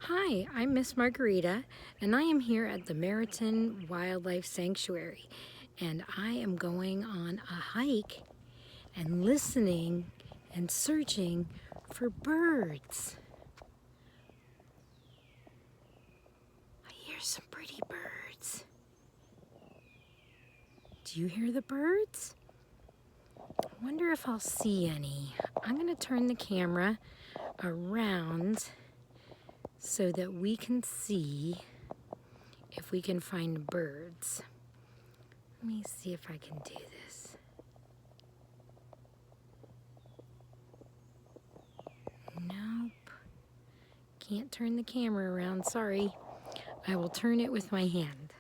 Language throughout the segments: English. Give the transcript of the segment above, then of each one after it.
Hi, I'm Miss Margarita, and I am here at the Meriton Wildlife Sanctuary, and I am going on a hike and listening and searching for birds. I hear some pretty birds. Do you hear the birds? I wonder if I'll see any. I'm going to turn the camera around so that we can see if we can find birds. Let me see if I can do this. Nope. Can't turn the camera around, sorry. I will turn it with my hand.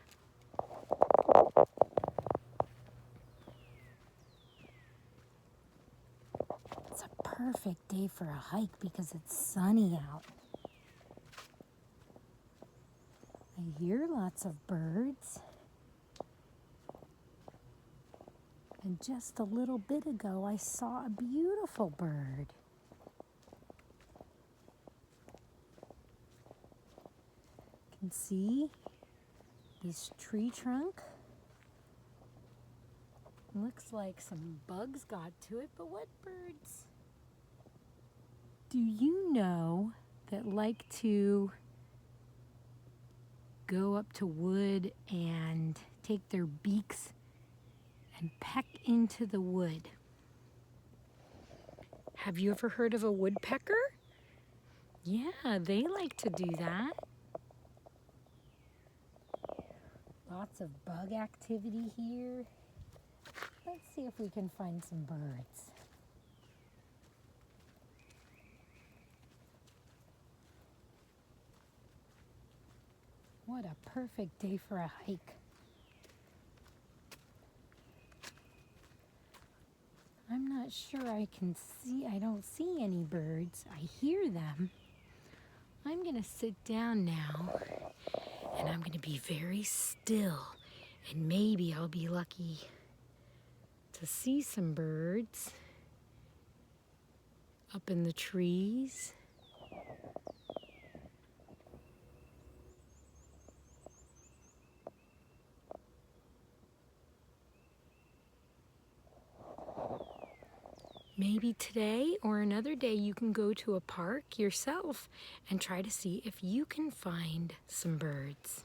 It's a perfect day for a hike because it's sunny out. I hear lots of birds. And just a little bit ago, I saw a beautiful bird. You can see this tree trunk. Looks like some bugs got to it, but what birds do you know that like to go up to wood and take their beaks and peck into the wood? Have you ever heard of a woodpecker? Yeah, they like to do that. Lots of bug activity here. Let's see if we can find some birds. What a perfect day for a hike. I'm not sure I don't see any birds. I hear them. I'm gonna sit down now and I'm gonna be very still, and maybe I'll be lucky to see some birds up in the trees. Maybe today or another day you can go to a park yourself and try to see if you can find some birds.